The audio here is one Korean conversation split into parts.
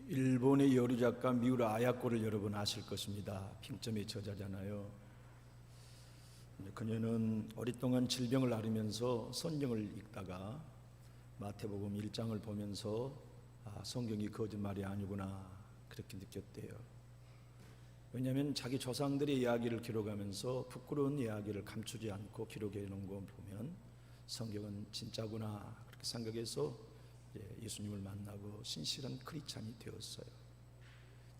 일본의 여류 작가 미우라 아야코를 여러분 아실 것입니다. 핑점의 저자잖아요. 그녀는 오랫동안 질병을 앓으면서 성경을 읽다가 마태복음 1장을 보면서 성경이 거짓말이 아니구나 그렇게 느꼈대요. 왜냐하면 자기 조상들의 이야기를 기록하면서 부끄러운 이야기를 감추지 않고 기록해 놓은 거 보면 성경은 진짜구나 그렇게 생각해서 예수님을 만나고 신실한 크리스찬이 되었어요.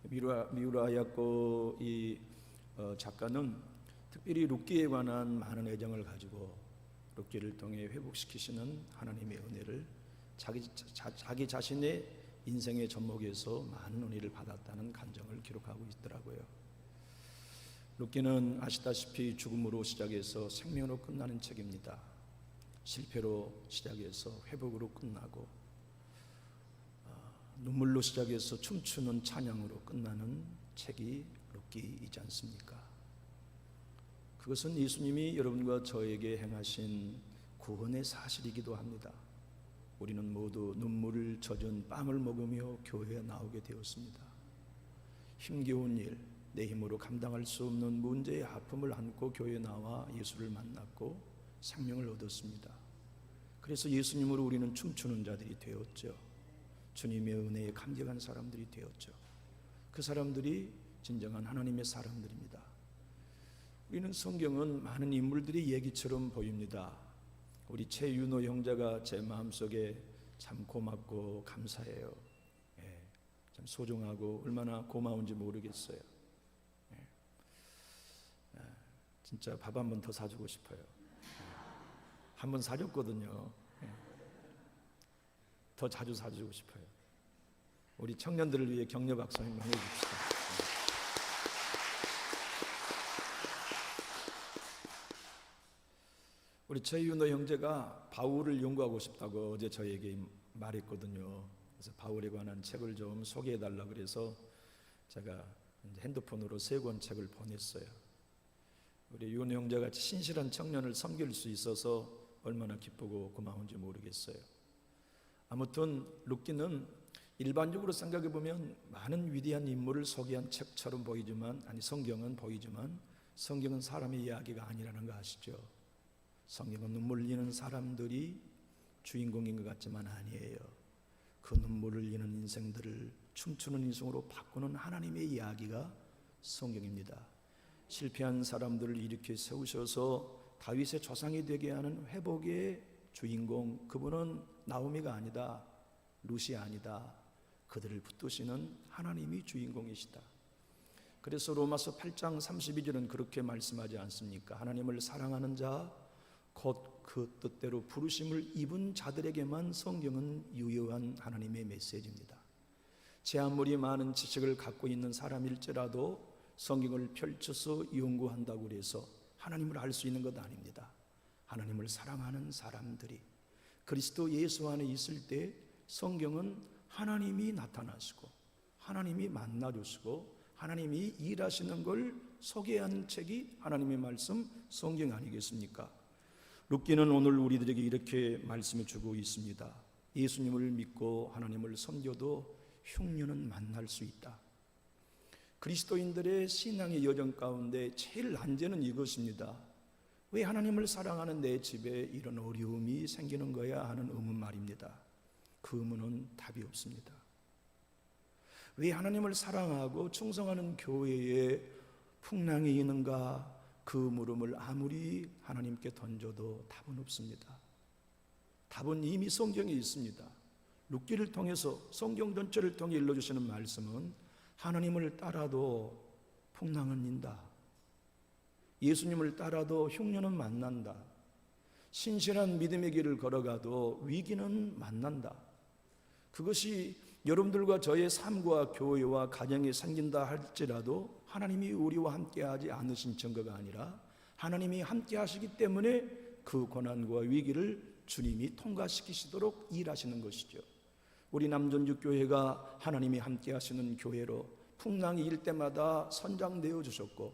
미우라 아야코 이 작가는 특별히 룻기에 관한 많은 애정을 가지고 룻기를 통해 회복시키시는 하나님의 은혜를 자기 자신의 인생의 전목에서 많은 은혜를 받았다는 간증을 기록하고 있더라고요. 룻기는 아시다시피 죽음으로 시작해서 생명으로 끝나는 책입니다. 실패로 시작해서 회복으로 끝나고 눈물로 시작해서 춤추는 찬양으로 끝나는 책이 룻기이지 않습니까? 그것은 예수님이 여러분과 저에게 행하신 구원의 사실이기도 합니다. 우리는 모두 눈물을 젖은 빵을 먹으며 교회에 나오게 되었습니다. 힘겨운 일, 내 힘으로 감당할 수 없는 문제의 아픔을 안고 교회에 나와 예수를 만났고 생명을 얻었습니다. 그래서 예수님으로 우리는 춤추는 자들이 되었죠. 주님의 은혜에 감격한 사람들이 되었죠. 그 사람들이 진정한 하나님의 사람들입니다. 우리는 성경은 많은 인물들의 얘기처럼 보입니다. 우리 최윤호 형제가 제 마음속에 참 고맙고 감사해요. 참 소중하고 얼마나 고마운지 모르겠어요. 진짜 밥 한 번 더 사주고 싶어요. 한 번 사줬거든요. 더 자주 사주고 싶어요. 우리 청년들을 위해 격려 박수 한번 해줍시다. 우리 최윤호 형제가 바울을 연구하고 싶다고 어제 저에게 말했거든요. 그래서 바울에 관한 책을 좀 소개해달라 그래서 제가 핸드폰으로 3권 책을 보냈어요. 우리 윤호 형제가 신실한 청년을 섬길 수 있어서 얼마나 기쁘고 고마운지 모르겠어요. 아무튼 룻기는 일반적으로 생각해 보면 많은 위대한 인물을 소개한 책처럼 보이지만, 성경은 보이지만 성경은 사람의 이야기가 아니라는 거 아시죠? 성경은 눈물 흘리는 사람들이 주인공인 것 같지만 아니에요. 그 눈물을 흘리는 인생들을 춤추는 인생으로 바꾸는 하나님의 이야기가 성경입니다. 실패한 사람들을 일으켜 세우셔서 다윗의 조상이 되게 하는 회복의 주인공, 그분은 나오미가 아니다, 룻이 아니다. 그들을 붙드시는 하나님이 주인공이시다. 그래서 로마서 8장 32절은 그렇게 말씀하지 않습니까? 하나님을 사랑하는 자, 곧 그 뜻대로 부르심을 입은 자들에게만 성경은 유효한 하나님의 메시지입니다. 제 아무리 많은 지식을 갖고 있는 사람일지라도 성경을 펼쳐서 연구한다고 해서 하나님을 알 수 있는 것 아닙니다. 하나님을 사랑하는 사람들이 그리스도 예수 안에 있을 때 성경은 하나님이 나타나시고 하나님이 만나주시고 하나님이 일하시는 걸 소개하는 책이 하나님의 말씀 성경 아니겠습니까? 룻기는 오늘 우리들에게 이렇게 말씀해 주고 있습니다. 예수님을 믿고 하나님을 섬겨도 흉년은 만날 수 있다. 그리스도인들의 신앙의 여정 가운데 제일 난제는 이것입니다. 왜 하나님을 사랑하는 내 집에 이런 어려움이 생기는 거야 하는 의문 말입니다. 그 의문은 답이 없습니다. 왜 하나님을 사랑하고 충성하는 교회에 풍랑이 있는가? 그 물음을 아무리 하나님께 던져도 답은 없습니다. 답은 이미 성경에 있습니다. 룻기를 통해서 성경 전체를 통해 일러주시는 말씀은 하나님을 따라도 풍랑은 인다. 예수님을 따라도 흉년은 만난다. 신실한 믿음의 길을 걸어가도 위기는 만난다. 그것이 여러분들과 저의 삶과 교회와 가정에 생긴다 할지라도 하나님이 우리와 함께하지 않으신 증거가 아니라 하나님이 함께하시기 때문에 그 고난과 위기를 주님이 통과시키시도록 일하시는 것이죠. 우리 남전주교회가 하나님이 함께하시는 교회로 풍랑이 일 때마다 선장되어 주셨고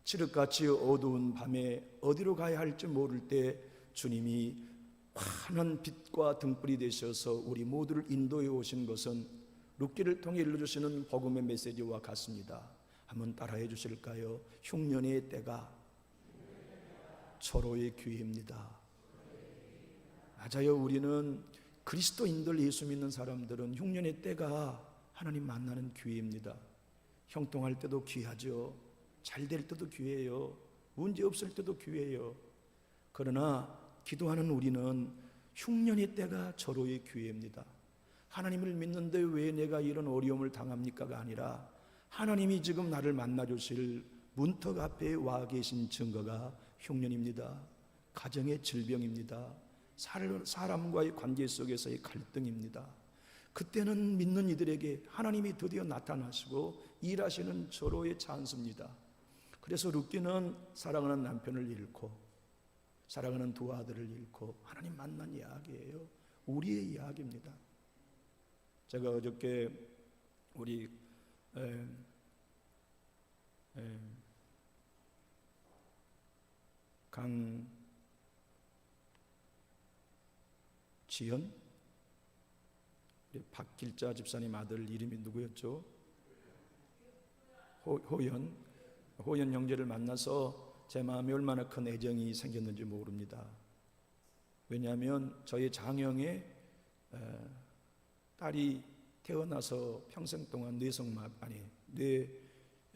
칠흑같이 어두운 밤에 어디로 가야 할지 모를 때 주님이 환한 빛과 등불이 되셔서 우리 모두를 인도해 오신 것은 룻기를 통해 일러주시는 복음의 메시지와 같습니다. 한번 따라해 주실까요? 흉년의 때가 절호의 기회입니다. 맞아요. 우리는 그리스도인들, 예수 믿는 사람들은 흉년의 때가 하나님 만나는 기회입니다. 형통할 때도 귀하죠. 잘 될 때도 기회예요. 문제 없을 때도 기회예요. 그러나 기도하는 우리는 흉년의 때가 절호의 기회입니다. 하나님을 믿는데 왜 내가 이런 어려움을 당합니까가 아니라 하나님이 지금 나를 만나 주실 문턱 앞에 와 계신 증거가 흉년입니다. 가정의 질병입니다. 사람과의 관계 속에서의 갈등입니다. 그때는 믿는 이들에게 하나님이 드디어 나타나시고 일하시는 절호의 찬스입니다. 그래서 룻기는 사랑하는 남편을 잃고 사랑하는 두 아들을 잃고 하나님 만난 이야기예요. 우리의 이야기입니다. 제가 어저께 우리 강지연, 박길자 집사님 아들 이름이 누구였죠? 호연 형제를 만나서 제 마음에 얼마나 큰 애정이 생겼는지 모릅니다. 왜냐하면 저희 장형의 딸이 태어나서 평생 동안 뇌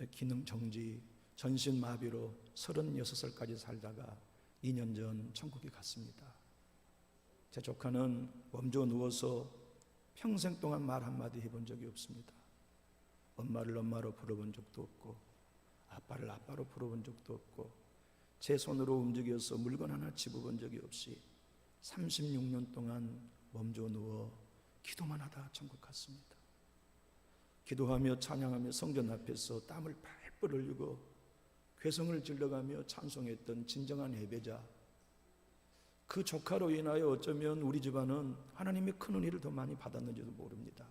기능 정지, 전신 마비로 36살까지 살다가 2년 전 천국에 갔습니다. 제 조카는 멈춰 누워서 평생 동안 말 한마디 해본 적이 없습니다. 엄마를 엄마로 불러본 적도 없고 아빠를 아빠로 불러본 적도 없고 제 손으로 움직여서 물건 하나 집어본 적이 없이 36년 동안 멈춰 누워 기도만 하다 천국 갔습니다. 기도하며 찬양하며 성전 앞에서 땀을 펄펄 흘리고 괴성을 질러가며 찬송했던 진정한 예배자, 그 조카로 인하여 어쩌면 우리 집안은 하나님의 큰 은혜를 더 많이 받았는지도 모릅니다.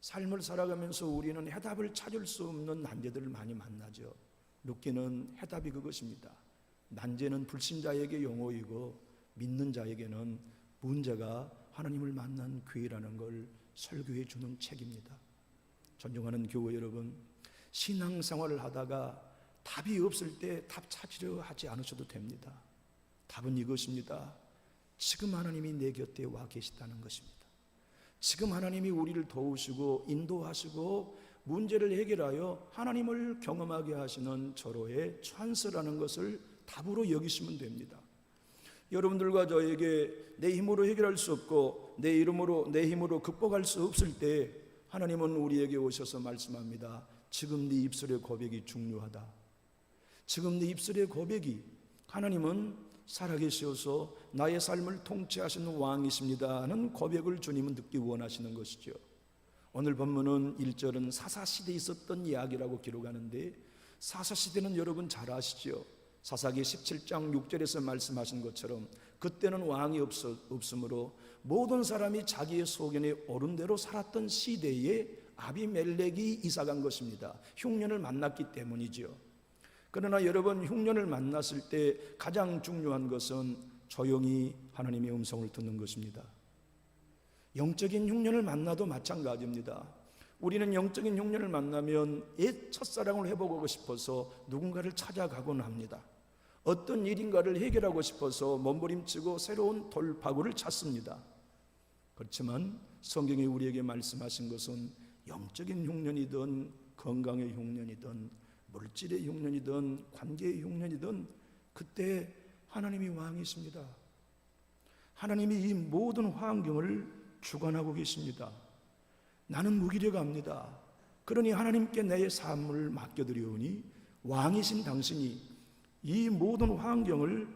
삶을 살아가면서 우리는 해답을 찾을 수 없는 난제들을 많이 만나죠. 룻기는 해답이 그것입니다. 난제는 불신자에게 용어이고 믿는 자에게는 문제가 하나님을 만난 기회라는 걸 설교해 주는 책입니다. 존경하는 교회 여러분, 신앙생활을 하다가 답이 없을 때 답 찾으려 하지 않으셔도 됩니다. 답은 이것입니다. 지금 하나님이 내 곁에 와 계시다는 것입니다. 지금 하나님이 우리를 도우시고 인도하시고 문제를 해결하여 하나님을 경험하게 하시는 절호의 찬스라는 것을 답으로 여기시면 됩니다. 여러분들과 저에게 내 힘으로 해결할 수 없고 내 힘으로 극복할 수 없을 때 하나님은 우리에게 오셔서 말씀합니다. 지금 네 입술의 고백이 중요하다. 지금 네 입술의 고백이, 하나님은 살아계셔서 나의 삶을 통치하시는 왕이십니다 하는 고백을 주님은 듣기 원하시는 것이죠. 오늘 본문은 1절은 사사시대에 있었던 이야기라고 기록하는데, 사사시대는 여러분 잘 아시죠? 사사기 17장 6절에서 말씀하신 것처럼 그때는 왕이 없으므로 모든 사람이 자기의 소견에 옳은 대로 살았던 시대에 아비멜렉이 이사간 것입니다. 흉년을 만났기 때문이죠. 그러나 여러분, 흉년을 만났을 때 가장 중요한 것은 조용히 하나님의 음성을 듣는 것입니다. 영적인 흉년을 만나도 마찬가지입니다. 우리는 영적인 흉년을 만나면 옛 첫사랑을 회복하고 싶어서 누군가를 찾아가곤 합니다. 어떤 일인가를 해결하고 싶어서 몸부림치고 새로운 돌파구를 찾습니다. 그렇지만 성경이 우리에게 말씀하신 것은 영적인 흉년이든 건강의 흉년이든 물질의 흉년이든 관계의 흉년이든 그때 하나님이 왕이십니다. 하나님이 이 모든 환경을 주관하고 계십니다. 나는 무기력합니다. 그러니 하나님께 내 삶을 맡겨드리오니 왕이신 당신이 이 모든 환경을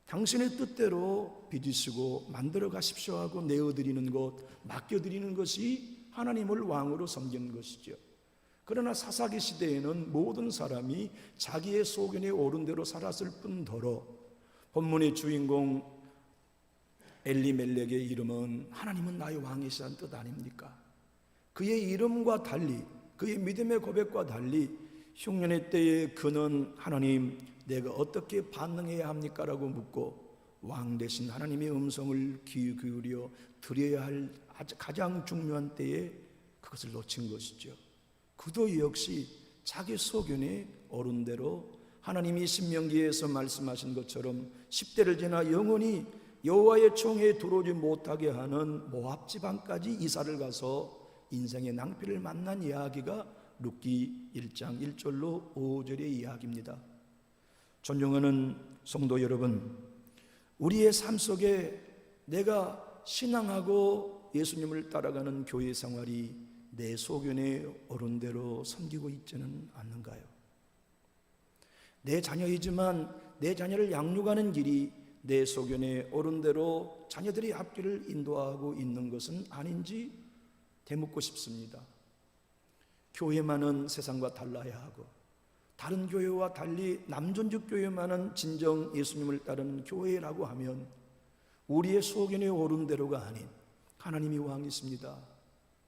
당신의 뜻대로 빚으시고 만들어 가십시오 하고 내어드리는 것, 맡겨드리는 것이 하나님을 왕으로 섬기는 것이죠. 그러나 사사기 시대에는 모든 사람이 자기의 소견에 옳은 대로 살았을 뿐더러 본문의 주인공 엘리멜렉의 이름은 하나님은 나의 왕이시라는 뜻 아닙니까? 그의 이름과 달리, 그의 믿음의 고백과 달리 흉년의 때에 그는 하나님, 내가 어떻게 반응해야 합니까? 라고 묻고 왕 대신 하나님의 음성을 귀 기울여 드려야 할 가장 중요한 때에 그것을 놓친 것이죠. 그도 역시 자기 소견의 어른대로 하나님이 신명기에서 말씀하신 것처럼 10대를 지나 영원히 여호와의 총회에 들어오지 못하게 하는 모압 지방까지 이사를 가서 인생의 낭비를 만난 이야기가 룻기 1장 1절로 5절의 이야기입니다. 존경하는 성도 여러분, 우리의 삶 속에 내가 신앙하고 예수님을 따라가는 교회 생활이 내 소견의 어른대로 섬기고 있지는 않는가요? 내 자녀이지만 내 자녀를 양육하는 길이 내 소견의 어른대로 자녀들의 앞길을 인도하고 있는 것은 아닌지 되묻고 싶습니다. 교회만은 세상과 달라야 하고 다른 교회와 달리 남존죽 교회만은 진정 예수님을 따르는 교회라고 하면 우리의 소견의 어른대로가 아닌 하나님이 왕이십니다.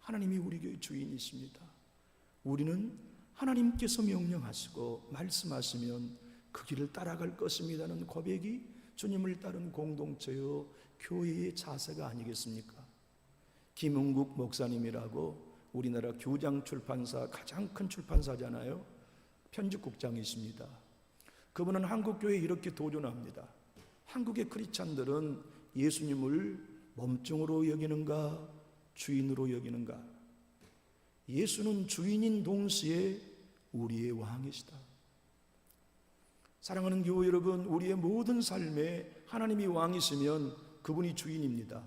하나님이 우리 교회 주인이십니다. 우리는 하나님께서 명령하시고 말씀하시면 그 길을 따라갈 것입니다는 고백이 주님을 따른 공동체요 교회의 자세가 아니겠습니까? 김은국 목사님이라고 우리나라 교장 출판사 가장 큰 출판사잖아요. 편집국장이십니다. 그분은 한국교회에 이렇게 도전합니다. 한국의 크리스찬들은 예수님을 몸종으로 여기는가 주인으로 여기는가? 예수는 주인인 동시에 우리의 왕이시다. 사랑하는 교회 여러분, 우리의 모든 삶에 하나님이 왕이시면 그분이 주인입니다.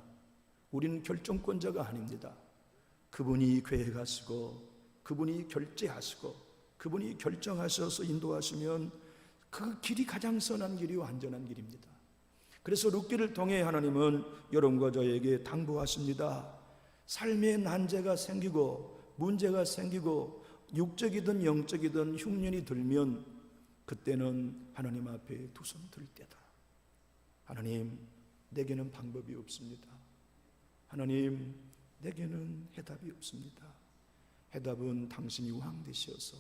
우리는 결정권자가 아닙니다. 그분이 계획하시고 그분이 결제하시고 그분이 결정하셔서 인도하시면 그 길이 가장 선한 길이요 안전한 길입니다. 그래서 룻기를 통해 하나님은 여러분과 저에게 당부하십니다. 삶에 난제가 생기고 문제가 생기고 육적이든 영적이든 흉년이 들면 그때는 하나님 앞에 두 손 들 때다. 하나님, 내게는 방법이 없습니다. 하나님, 내게는 해답이 없습니다. 해답은 당신이 왕 되시어서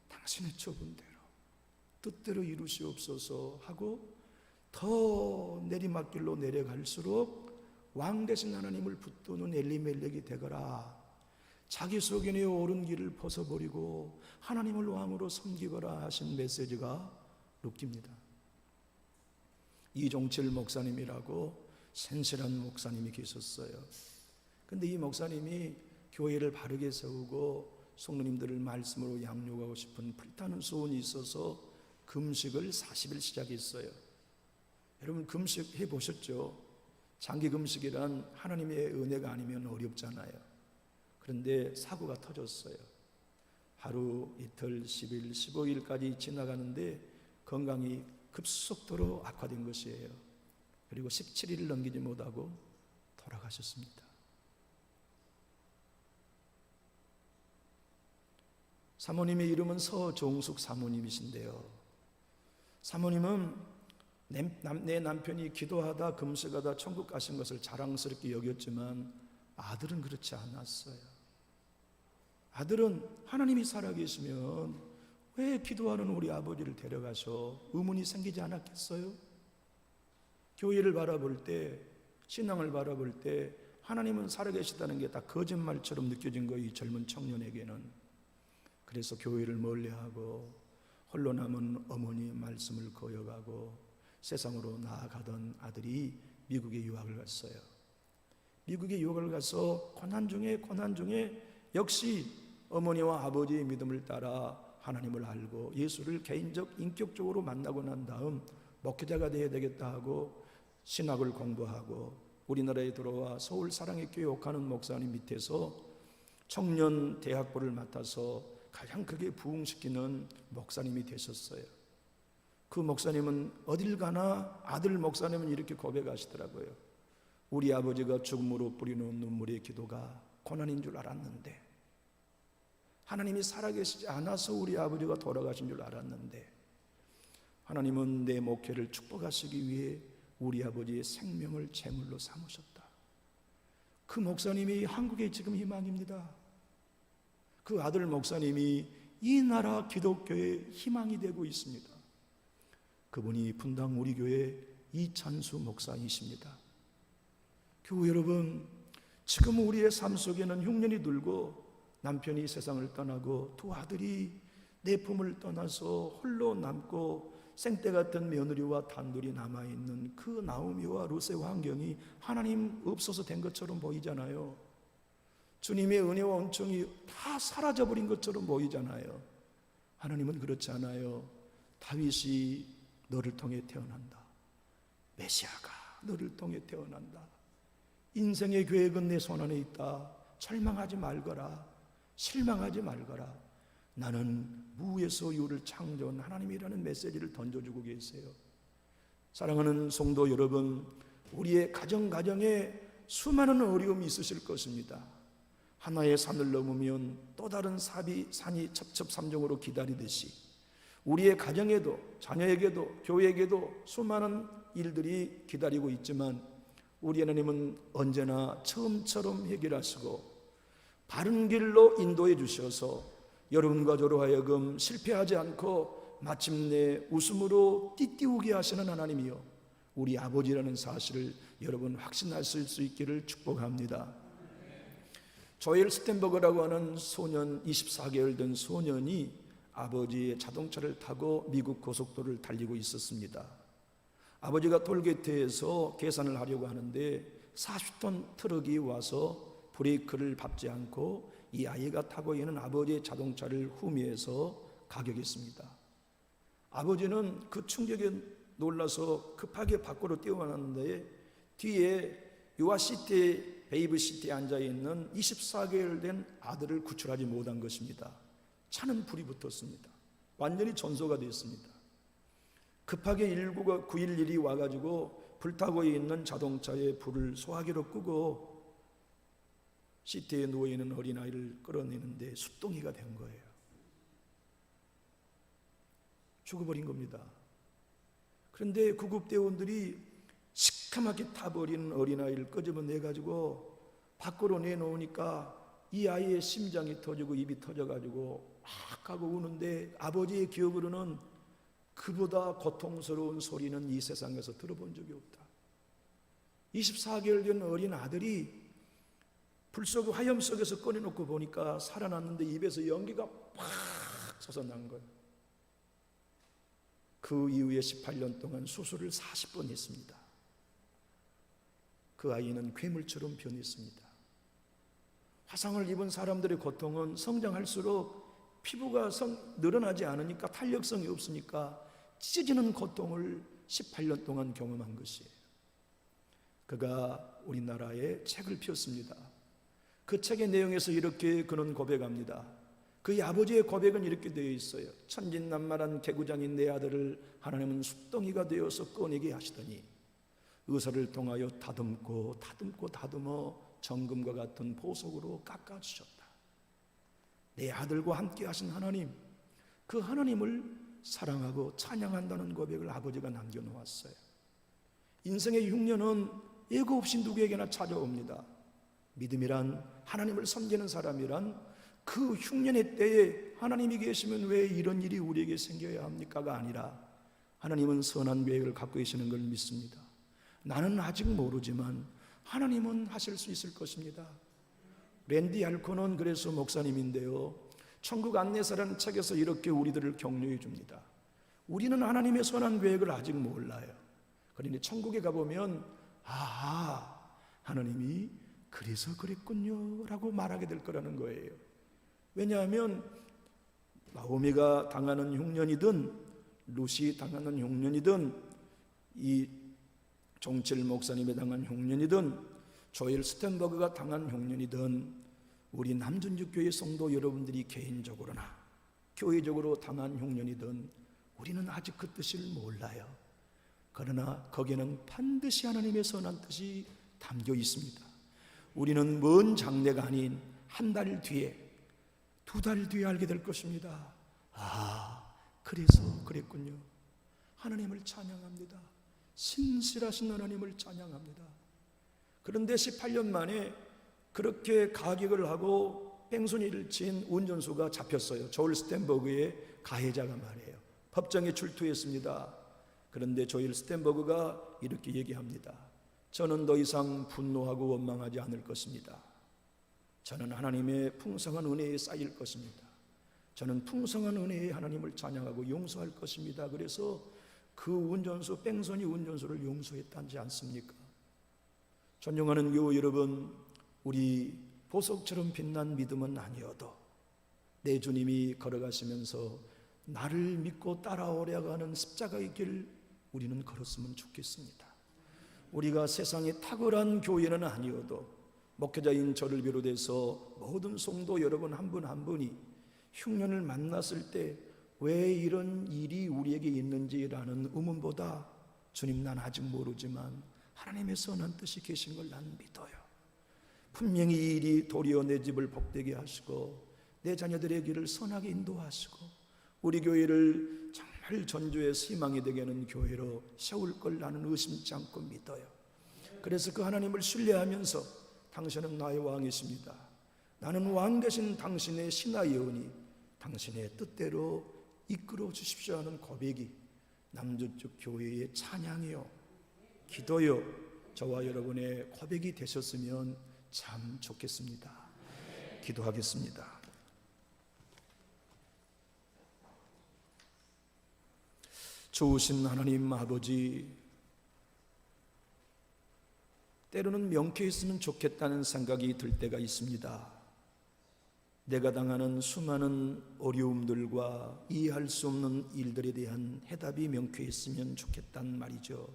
당신의 좁은대로 뜻대로 이루시옵소서 하고 더 내리막길로 내려갈수록 왕 되신 하나님을 붙드는 엘리멜렉이 되거라. 자기 소견의 옳은 길을 벗어버리고 하나님을 왕으로 섬기거라 하신 메시지가 룻기입니다. 이종칠 목사님이라고 센실한 목사님이 계셨어요. 근데 이 목사님이 교회를 바르게 세우고 성도님들을 말씀으로 양육하고 싶은 불타는 소원이 있어서 금식을 40일 시작했어요. 여러분 금식 해보셨죠? 장기 금식이란 하나님의 은혜가 아니면 어렵잖아요. 그런데 사고가 터졌어요. 하루, 이틀, 10일, 15일까지 지나가는데 건강이 급속도로 악화된 것이에요. 그리고 17일을 넘기지 못하고 돌아가셨습니다. 사모님의 이름은 서종숙 사모님이신데요, 사모님은 내 남편이 기도하다 금식하다 천국 가신 것을 자랑스럽게 여겼지만 아들은 그렇지 않았어요. 아들은 하나님이 살아계시면 왜 기도하는 우리 아버지를 데려가서 의문이 생기지 않았겠어요? 교회를 바라볼 때, 신앙을 바라볼 때 하나님은 살아계시다는 게 다 거짓말처럼 느껴진 거예요, 이 젊은 청년에게는. 그래서 교회를 멀리하고 홀로 남은 어머니의 말씀을 거역하고 세상으로 나아가던 아들이 미국에 유학을 갔어요. 미국에 유학을 가서 고난 중에 역시 어머니와 아버지의 믿음을 따라 하나님을 알고 예수를 개인적 인격적으로 만나고 난 다음 목회자가 되어야 되겠다 하고 신학을 공부하고 우리나라에 들어와 서울 사랑의 교회 옥하는 목사님 밑에서 청년 대학부를 맡아서 가장 크게 부흥시키는 목사님이 되셨어요. 그 목사님은 어딜 가나 아들 목사님은 이렇게 고백하시더라고요. 우리 아버지가 죽음으로 뿌리는 눈물의 기도가 고난인 줄 알았는데, 하나님이 살아계시지 않아서 우리 아버지가 돌아가신 줄 알았는데, 하나님은 내 목회를 축복하시기 위해 우리 아버지의 생명을 제물로 삼으셨다. 그 목사님이 한국의 지금 희망입니다. 그 아들 목사님이 이 나라 기독교의 희망이 되고 있습니다. 그분이 분당 우리 교회 이찬수 목사이십니다. 교회 여러분, 지금 우리의 삶 속에는 흉년이 들고 남편이 세상을 떠나고 두 아들이 내 품을 떠나서 홀로 남고 생떼 같은 며느리와 단둘이 남아있는 그 나오미와 룻의 환경이 하나님 없어서 된 것처럼 보이잖아요. 주님의 은혜와 은총이 다 사라져버린 것처럼 보이잖아요. 하나님은 그렇지 않아요. 다윗이 너를 통해 태어난다. 메시아가 너를 통해 태어난다. 인생의 계획은 내 손안에 있다. 절망하지 말거라. 실망하지 말거라. 나는 무에서 유를 창조한 하나님이라는 메시지를 던져주고 계세요. 사랑하는 성도 여러분, 우리의 가정에 수많은 어려움이 있으실 것입니다. 하나의 산을 넘으면 또 다른 산이 첩첩산중으로 기다리듯이 우리의 가정에도, 자녀에게도, 교회에게도 수많은 일들이 기다리고 있지만 우리 하나님은 언제나 처음처럼 해결하시고 바른 길로 인도해 주셔서 여러분과 저로 하여금 실패하지 않고 마침내 웃음으로 띠띠우게 하시는 하나님이요, 우리 아버지라는 사실을 여러분 확신하실 수 있기를 축복합니다. 조엘 스탠버그라고 하는 소년, 24개월 된 소년이 아버지의 자동차를 타고 미국 고속도로를 달리고 있었습니다. 아버지가 톨게이트에서 계산을 하려고 하는데 40톤 트럭이 와서 브레이크를 밟지 않고 이 아이가 타고 있는 아버지의 자동차를 후미해서 가격했습니다. 아버지는 그 충격에 놀라서 급하게 밖으로 뛰어나왔는데 뒤에 유아시티, 베이비시티에 앉아있는 24개월 된 아들을 구출하지 못한 것입니다. 차는 불이 붙었습니다. 완전히 전소가 되었습니다. 급하게 119가 911이 와가지고 불타고 있는 자동차에 불을 소화기로 끄고 시트에 누워있는 어린아이를 끌어내는데 숫덩이가 된 거예요. 죽어버린 겁니다. 그런데 구급대원들이 시커멓게 타버린 어린아이를 끄집어내가지고 밖으로 내놓으니까 이 아이의 심장이 터지고 입이 터져가지고 막 하고 우는데 아버지의 기억으로는 그보다 고통스러운 소리는 이 세상에서 들어본 적이 없다. 24개월 된 어린 아들이 불속 화염 속에서 꺼내놓고 보니까 살아났는데 입에서 연기가 팍 솟아난 거예요. 그 이후에 18년 동안 수술을 40번 했습니다. 그 아이는 괴물처럼 변했습니다. 화상을 입은 사람들의 고통은 성장할수록 피부가 늘어나지 않으니까 탄력성이 없으니까 찢어지는 고통을 18년 동안 경험한 것이에요. 그가 우리나라에 책을 폈습니다. 그 책의 내용에서 이렇게 그는 고백합니다. 그의 아버지의 고백은 이렇게 되어 있어요. 천진난만한 개구장인 내 아들을 하나님은 숫덩이가 되어서 꺼내게 하시더니 의사를 통하여 다듬어 정금과 같은 보석으로 깎아주셨다. 내 아들과 함께 하신 하나님, 그 하나님을 사랑하고 찬양한다는 고백을 아버지가 남겨놓았어요. 인생의 흉년은 예고 없이 누구에게나 찾아옵니다. 믿음이란, 하나님을 섬기는 사람이란 그 흉년의 때에 하나님이 계시면 왜 이런 일이 우리에게 생겨야 합니까가 아니라 하나님은 선한 계획을 갖고 계시는 걸 믿습니다. 나는 아직 모르지만 하나님은 하실 수 있을 것입니다. 랜디 알코는 그래서 목사님인데요, 천국 안내사라는 책에서 이렇게 우리들을 격려해 줍니다. 우리는 하나님의 선한 계획을 아직 몰라요. 그런데 천국에 가보면 하나님이 그래서 그랬군요 라고 말하게 될 거라는 거예요. 왜냐하면 나오미가 당하는 흉년이든 룻이 당하는 흉년이든 이 종칠 목사님이 당한 흉년이든 조엘 스탠버그가 당한 흉년이든 우리 남전주교회 성도 여러분들이 개인적으로나 교회적으로 당한 흉년이든 우리는 아직 그 뜻을 몰라요. 그러나 거기에는 반드시 하나님의 선한 뜻이 담겨 있습니다. 우리는 먼 장래가 아닌 한 달 뒤에, 두 달 뒤에 알게 될 것입니다. 그래서 그랬군요. 하나님을 찬양합니다. 신실하신 하나님을 찬양합니다. 그런데 18년 만에 그렇게 가격을 하고 뺑소니를 친 운전수가 잡혔어요. 조엘 스탠버그의 가해자가 말이에요. 법정에 출두했습니다. 그런데 조엘 스탠버그가 이렇게 얘기합니다. 저는 더 이상 분노하고 원망하지 않을 것입니다. 저는 하나님의 풍성한 은혜에 쌓일 것입니다. 저는 풍성한 은혜에 하나님을 찬양하고 용서할 것입니다. 그래서 그 운전수, 뺑소니 운전수를 용서했다지 않습니까? 존경하는 교우 여러분, 우리 보석처럼 빛난 믿음은 아니어도 내 주님이 걸어가시면서 나를 믿고 따라오려고 하는 십자가의 길 우리는 걸었으면 좋겠습니다. 우리가 세상에 탁월한 교회는 아니어도 목회자인 저를 비롯해서 모든 성도 여러분 한 분 한 분이 흉년을 만났을 때 왜 이런 일이 우리에게 있는지라는 의문보다 주님, 난 아직 모르지만 하나님의 선한 뜻이 계신 걸 난 믿어요. 분명히 이 일이 도리어 내 집을 복되게 하시고 내 자녀들의 길을 선하게 인도하시고 우리 교회를 정말 전주의 희망이 되게 하는 교회로 세울 걸 나는 의심치 않고 믿어요. 그래서 그 하나님을 신뢰하면서 당신은 나의 왕이십니다, 나는 왕 되신 당신의 신하여오니 당신의 뜻대로 이끌어 주십시오 하는 고백이 남주쪽 교회의 찬양이요, 기도요, 저와 여러분의 고백이 되셨으면 참 좋겠습니다. 기도하겠습니다. 좋으신 하나님 아버지, 때로는 명쾌했으면 좋겠다는 생각이 들 때가 있습니다. 내가 당하는 수많은 어려움들과 이해할 수 없는 일들에 대한 해답이 명쾌했으면 좋겠단 말이죠.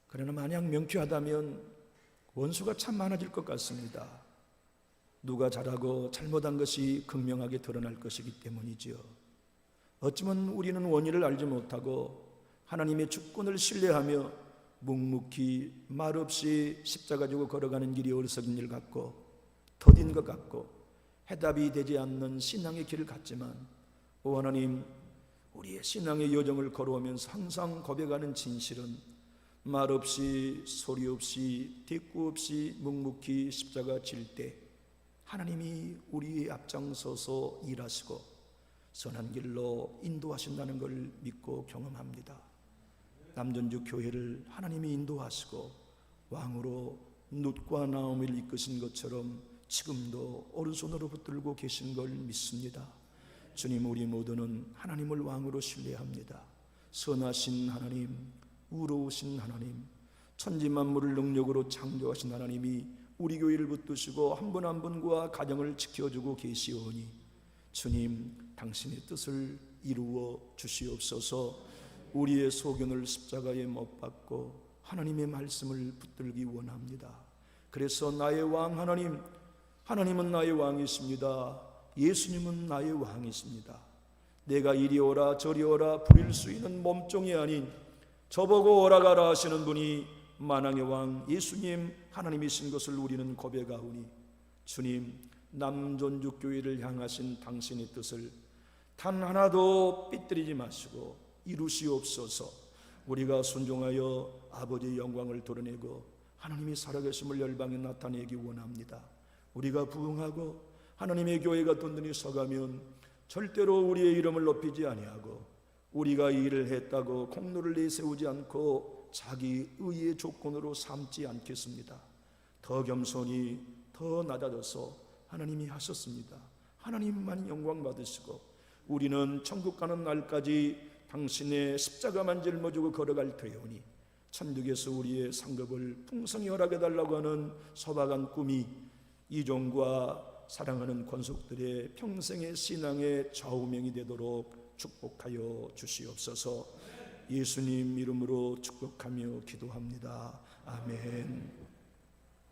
그러나 만약 명쾌하다면 원수가 참 많아질 것 같습니다. 누가 잘하고 잘못한 것이 극명하게 드러날 것이기 때문이지요. 어쩌면 우리는 원인을 알지 못하고 하나님의 주권을 신뢰하며 묵묵히 말없이 십자가 지고 걸어가는 길이 어리석은 일 같고 더딘 것 같고 해답이 되지 않는 신앙의 길을 갔지만, 오 하나님, 우리의 신앙의 여정을 걸어오면서 항상 고백하는 진실은 말없이 소리 없이 대꾸 없이 묵묵히 십자가 질 때 하나님이 우리의 앞장서서 일하시고 선한 길로 인도하신다는 걸 믿고 경험합니다. 남전주 교회를 하나님이 인도하시고 왕으로 룻과 나오미를 이끄신 것처럼 지금도 오른손으로 붙들고 계신 걸 믿습니다. 주님, 우리 모두는 하나님을 왕으로 신뢰합니다. 선하신 하나님, 의로우신 하나님, 천지만물을 능력으로 창조하신 하나님이 우리 교회를 붙드시고 한 분 한 분과 가정을 지켜주고 계시오니 주님, 당신의 뜻을 이루어 주시옵소서. 우리의 소견을 십자가에 못 박고 하나님의 말씀을 붙들기 원합니다. 그래서 나의 왕 하나님, 하나님은 나의 왕이십니다. 예수님은 나의 왕이십니다. 내가 이리 오라 저리 오라 부릴 수 있는 몸종이 아닌 저보고 오라가라 하시는 분이 만왕의 왕 예수님 하나님이신 것을 우리는 고백하오니 주님, 남전주 교회를 향하신 당신의 뜻을 단 하나도 삐뜨리지 마시고 이루시옵소서. 우리가 순종하여 아버지의 영광을 드러내고 하나님이 살아계심을 열방에 나타내기 원합니다. 우리가 부응하고 하나님의 교회가 든든히 서가면 절대로 우리의 이름을 높이지 아니하고 우리가 이 일을 했다고 공로를 내세우지 않고 자기 의의 조건으로 삼지 않겠습니다. 더 겸손히 더 낮아져서 하나님이 하셨습니다, 하나님만 영광 받으시고 우리는 천국 가는 날까지 당신의 십자가만 짊어지고 걸어갈 터이오니 천국에서 우리의 상급을 풍성히 허락해달라고 하는 소박한 꿈이 이종과 사랑하는 권속들의 평생의 신앙의 좌우명이 되도록 축복하여 주시옵소서. 예수님 이름으로 축복하며 기도합니다. 아멘.